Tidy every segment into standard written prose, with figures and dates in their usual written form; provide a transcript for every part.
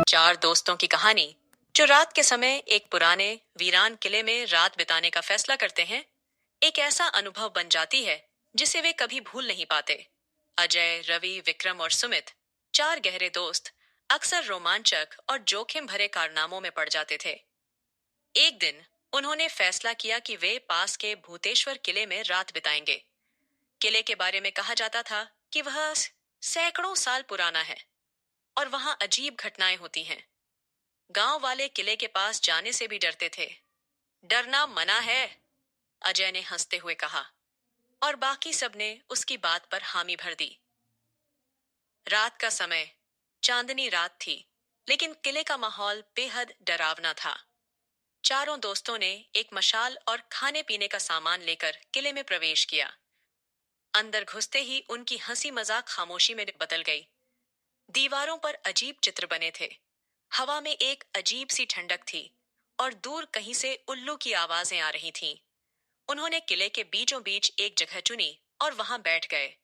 चार दोस्तों की कहानी जो रात के समय एक पुराने वीरान किले में रात बिताने का फैसला करते हैं, एक ऐसा अनुभव बन जाती है जिसे वे कभी भूल नहीं पाते। अजय, रवि, विक्रम और सुमित, चार गहरे दोस्त, अक्सर रोमांचक और जोखिम भरे कारनामों में पड़ जाते थे। एक दिन उन्होंने फैसला किया कि वे पास के भूतेश्वर किले में रात बिताएंगे। किले के बारे में कहा जाता था कि वह सैकड़ों साल पुराना है और वहां अजीब घटनाएं होती हैं। गांव वाले किले के पास जाने से भी डरते थे। डरना मना है, अजय ने हंसते हुए कहा, और बाकी सबने उसकी बात पर हामी भर दी। रात का समय, चांदनी रात थी, लेकिन किले का माहौल बेहद डरावना था। चारों दोस्तों ने एक मशाल और खाने पीने का सामान लेकर किले में प्रवेश किया। अंदर घुसते ही उनकी हंसी मजाक खामोशी में बदल गई। दीवारों पर अजीब चित्र बने थे, हवा में एक अजीब सी ठंडक थी और दूर कहीं से उल्लू की आवाजें आ रही थीं। उन्होंने किले के बीचों बीच एक जगह चुनी और वहां बैठ गए।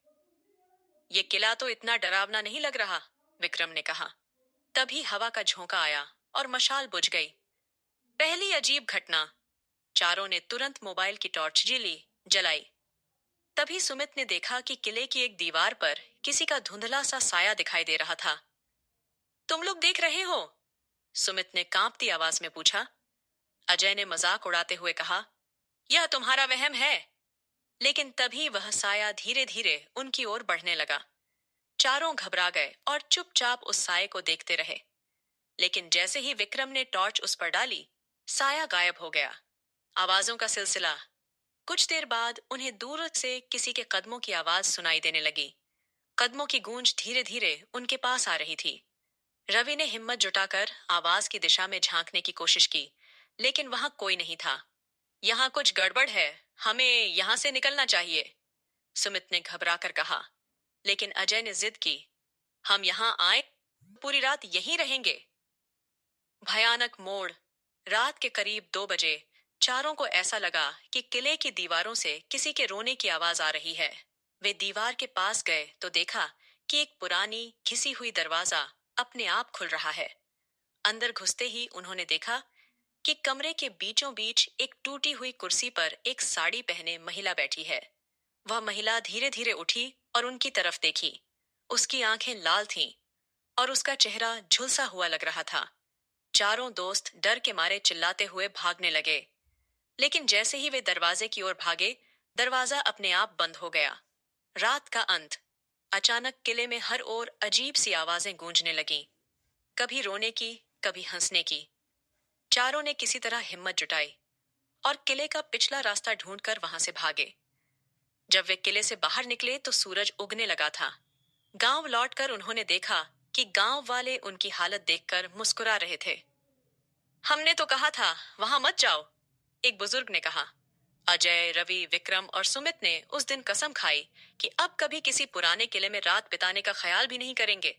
ये किला तो इतना डरावना नहीं लग रहा, विक्रम ने कहा। तभी हवा का झोंका आया और मशाल बुझ गई। पहली अजीब घटना। चारों ने तुरंत मोबाइल की टॉर्च जलाई। तभी सुमित ने देखा कि किले की एक दीवार पर किसी का धुंधला सा साया दिखाई दे रहा था। तुम लोग देख रहे हो? सुमित ने कांपती आवाज में पूछा। अजय ने मजाक उड़ाते हुए कहा, यह तुम्हारा वहम है। लेकिन तभी वह साया धीरे धीरे उनकी ओर बढ़ने लगा। चारों घबरा गए और चुपचाप उस साये को देखते रहे। लेकिन जैसे ही विक्रम ने टॉर्च उस पर डाली, साया गायब हो गया। आवाजों का सिलसिला। कुछ देर बाद उन्हें दूर से किसी के कदमों की आवाज सुनाई देने लगी। कदमों की गूंज धीरे धीरे उनके पास आ रही थी। रवि ने हिम्मत जुटाकर आवाज की दिशा में झांकने की कोशिश की, लेकिन वहां कोई नहीं था। यहाँ कुछ गड़बड़ है, हमें यहाँ से निकलना चाहिए, सुमित ने घबराकर कहा। लेकिन अजय ने जिद की, हम यहाँ आए, पूरी रात यहीं रहेंगे। भयानक मोड़। रात के करीब 2 बजे चारों को ऐसा लगा कि किले की दीवारों से किसी के रोने की आवाज आ रही है। वे दीवार के पास गए तो देखा कि एक पुरानी घिसी हुई दरवाजा अपने आप खुल रहा है। अंदर घुसते ही उन्होंने देखा कि कमरे के बीचों बीच एक टूटी हुई कुर्सी पर एक साड़ी पहने महिला बैठी है। वह महिला धीरे धीरे उठी और उनकी तरफ देखी। उसकी आंखें लाल थीं और उसका चेहरा झुलसा हुआ लग रहा था। चारों दोस्त डर के मारे चिल्लाते हुए भागने लगे। लेकिन जैसे ही वे दरवाजे की ओर भागे, दरवाजा अपने आप बंद हो गया। रात का अंत। अचानक किले में हर ओर अजीब सी आवाजें गूंजने लगीं, कभी रोने की, कभी हंसने की। चारों ने किसी तरह हिम्मत जुटाई और किले का पिछला रास्ता ढूंढकर वहां से भागे। जब वे किले से बाहर निकले तो सूरज उगने लगा था। गांव लौटकर उन्होंने देखा कि गांव वाले उनकी हालत देखकर मुस्कुरा रहे थे। हमने तो कहा था वहां मत जाओ, एक बुजुर्ग ने कहा। अजय, रवि, विक्रम और सुमित ने उस दिन कसम खाई कि अब कभी किसी पुराने किले में रात बिताने का ख्याल भी नहीं करेंगे।